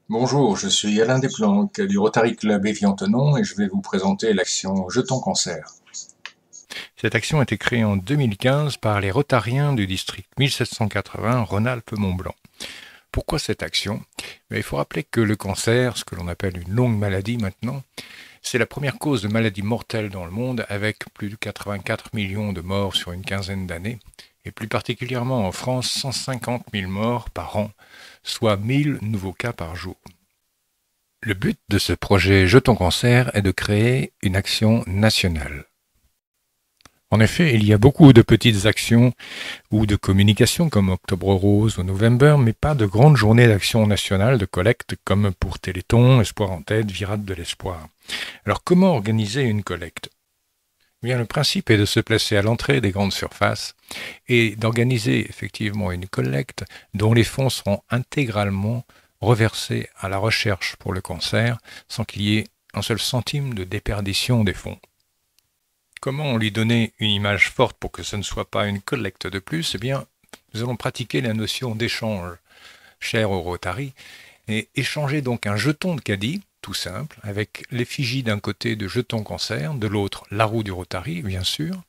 Bonjour, je suis Alain Desplanques du Rotary Club Évian-Thonon et je vais vous présenter l'action Jetons Cancer. Cette action a été créée en 2015 par les Rotariens du district 1780 Rhône-Alpes-Mont-Blanc. Pourquoi cette action? Il faut rappeler que le cancer, ce que l'on appelle une longue maladie maintenant, c'est la première cause de maladie mortelle dans le monde avec plus de 84 millions de morts sur une quinzaine d'années et plus particulièrement en France 150 000 morts par an, soit 1000 nouveaux cas par jour. Le but de ce projet Jetons Cancer est de créer une action nationale. En effet, il y a beaucoup de petites actions ou de communication comme Octobre Rose ou November, mais pas de grandes journées d'action nationale de collecte comme pour Téléthon, Espoir en tête, Virade de l'espoir. Alors comment organiser une collecte? Bien, le principe est de se placer à l'entrée des grandes surfaces et d'organiser effectivement une collecte dont les fonds seront intégralement reversés à la recherche pour le cancer sans qu'il y ait un seul centime de déperdition des fonds. Comment lui donner une image forte pour que ce ne soit pas une collecte de plus? Eh bien, nous allons pratiquer la notion d'échange, chère au Rotary, et échanger donc un jeton de caddie, tout simple, avec l'effigie d'un côté de Jetons Cancer, de l'autre la roue du Rotary, bien sûr,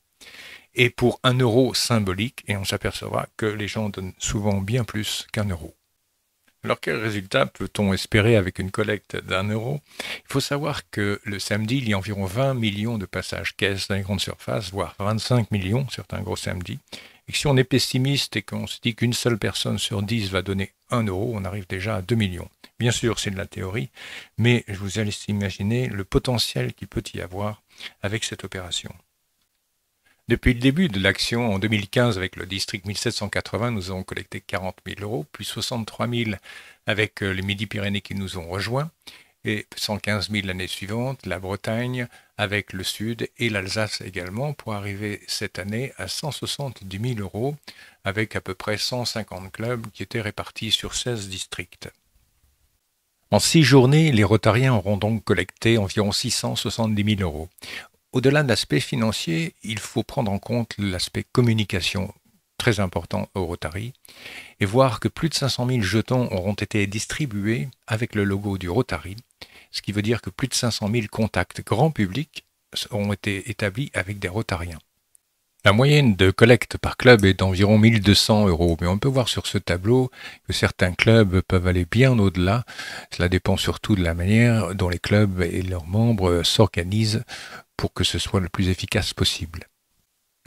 et pour 1 € symbolique, et on s'apercevra que les gens donnent souvent bien plus qu'1 €. Alors quel résultat peut-on espérer avec une collecte d'1 €? Il faut savoir que le samedi, il y a environ 20 millions de passages caisses dans les grandes surfaces, voire 25 millions certains gros samedis. Et que si on est pessimiste et qu'on se dit qu'une seule personne sur 10 va donner 1 €, on arrive déjà à 2 millions. Bien sûr, c'est de la théorie, mais je vous laisse imaginer le potentiel qu'il peut y avoir avec cette opération. Depuis le début de l'action en 2015 avec le district 1780, nous avons collecté 40 000 €, puis 63 000 avec les Midi-Pyrénées qui nous ont rejoints, et 115 000 l'année suivante, la Bretagne avec le Sud et l'Alsace également, pour arriver cette année à 170 000 € avec à peu près 150 clubs qui étaient répartis sur 16 districts. En 6 journées, les Rotariens auront donc collecté environ 670 000 €. Au-delà de l'aspect financier, il faut prendre en compte l'aspect communication, très important au Rotary, et voir que plus de 500 000 jetons auront été distribués avec le logo du Rotary, ce qui veut dire que plus de 500 000 contacts grand public ont été établis avec des Rotariens. La moyenne de collecte par club est d'environ 1 200 €, mais on peut voir sur ce tableau que certains clubs peuvent aller bien au-delà. Cela dépend surtout de la manière dont les clubs et leurs membres s'organisent pour que ce soit le plus efficace possible.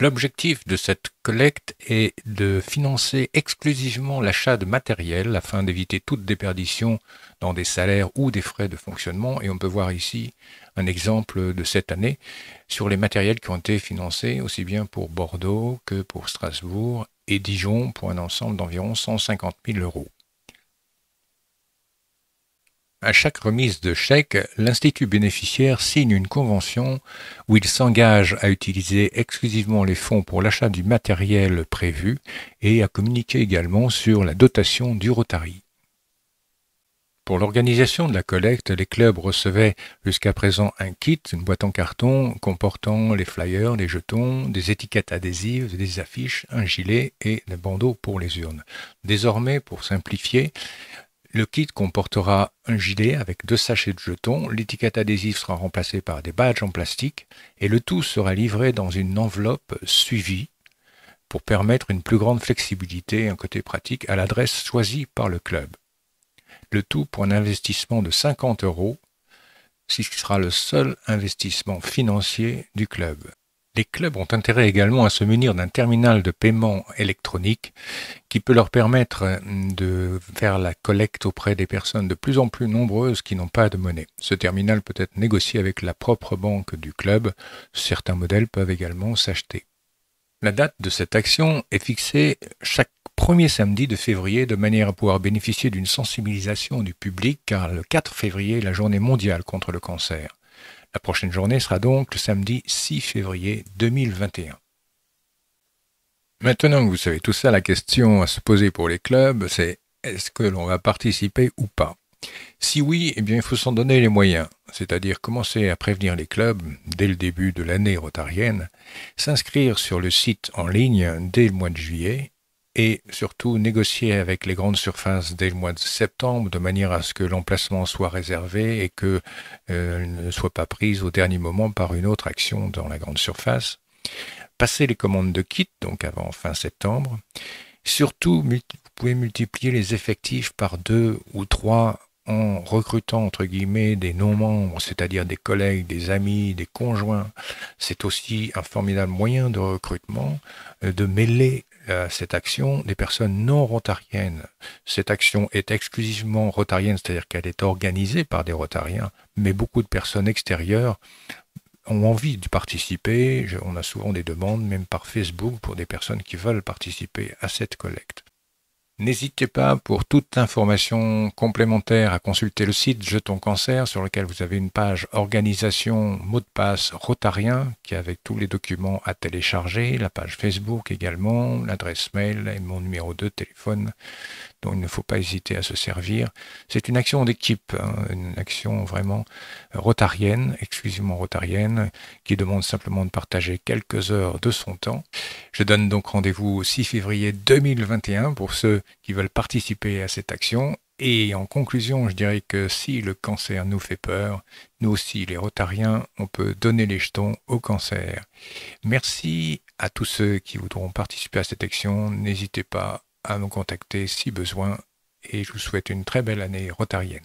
L'objectif de cette collecte est de financer exclusivement l'achat de matériel afin d'éviter toute déperdition dans des salaires ou des frais de fonctionnement. Et on peut voir ici un exemple de cette année sur les matériels qui ont été financés aussi bien pour Bordeaux que pour Strasbourg et Dijon pour un ensemble d'environ 150 000 €. À chaque remise de chèque, l'Institut bénéficiaire signe une convention où il s'engage à utiliser exclusivement les fonds pour l'achat du matériel prévu et à communiquer également sur la dotation du Rotary. Pour l'organisation de la collecte, les clubs recevaient jusqu'à présent un kit, une boîte en carton comportant les flyers, les jetons, des étiquettes adhésives, des affiches, un gilet et des bandeaux pour les urnes. Désormais, pour simplifier, le kit comportera un gilet avec 2 sachets de jetons, l'étiquette adhésive sera remplacée par des badges en plastique et le tout sera livré dans une enveloppe suivie pour permettre une plus grande flexibilité et un côté pratique à l'adresse choisie par le club. Le tout pour un investissement de 50 €, ce qui sera le seul investissement financier du club. Les clubs ont intérêt également à se munir d'un terminal de paiement électronique qui peut leur permettre de faire la collecte auprès des personnes de plus en plus nombreuses qui n'ont pas de monnaie. Ce terminal peut être négocié avec la propre banque du club. Certains modèles peuvent également s'acheter. La date de cette action est fixée chaque premier samedi de février de manière à pouvoir bénéficier d'une sensibilisation du public car le 4 février est la journée mondiale contre le cancer. La prochaine journée sera donc le samedi 6 février 2021. Maintenant que vous savez tout ça, la question à se poser pour les clubs, c'est est-ce que l'on va participer ou pas? Si oui, eh bien il faut s'en donner les moyens, c'est-à-dire commencer à prévenir les clubs dès le début de l'année rotarienne, s'inscrire sur le site en ligne dès le mois de juillet et surtout négocier avec les grandes surfaces dès le mois de septembre de manière à ce que l'emplacement soit réservé et que ne soit pas prise au dernier moment par une autre action dans la grande surface. Passer les commandes de kits, donc avant fin septembre. Surtout, vous pouvez multiplier les effectifs par 2 ou 3 en recrutant entre guillemets des non-membres, c'est-à-dire des collègues, des amis, des conjoints. C'est aussi un formidable moyen de recrutement, de mêler à cette action des personnes non rotariennes. Cette action est exclusivement rotarienne, c'est-à-dire qu'elle est organisée par des rotariens, mais beaucoup de personnes extérieures ont envie de participer. On a souvent des demandes, même par Facebook, pour des personnes qui veulent participer à cette collecte. N'hésitez pas pour toute information complémentaire à consulter le site Jetons Cancer sur lequel vous avez une page organisation mot de passe rotarien qui est avec tous les documents à télécharger, la page Facebook également, l'adresse mail et mon numéro de téléphone dont il ne faut pas hésiter à se servir. C'est une action d'équipe, une action vraiment rotarienne, exclusivement rotarienne, qui demande simplement de partager quelques heures de son temps. Je donne donc rendez-vous au 6 février 2021 pour ceux qui veulent participer à cette action. Et en conclusion, je dirais que si le cancer nous fait peur, nous aussi, les rotariens, on peut donner les jetons au cancer. Merci à tous ceux qui voudront participer à cette action. N'hésitez pas à me contacter si besoin et je vous souhaite une très belle année rotarienne.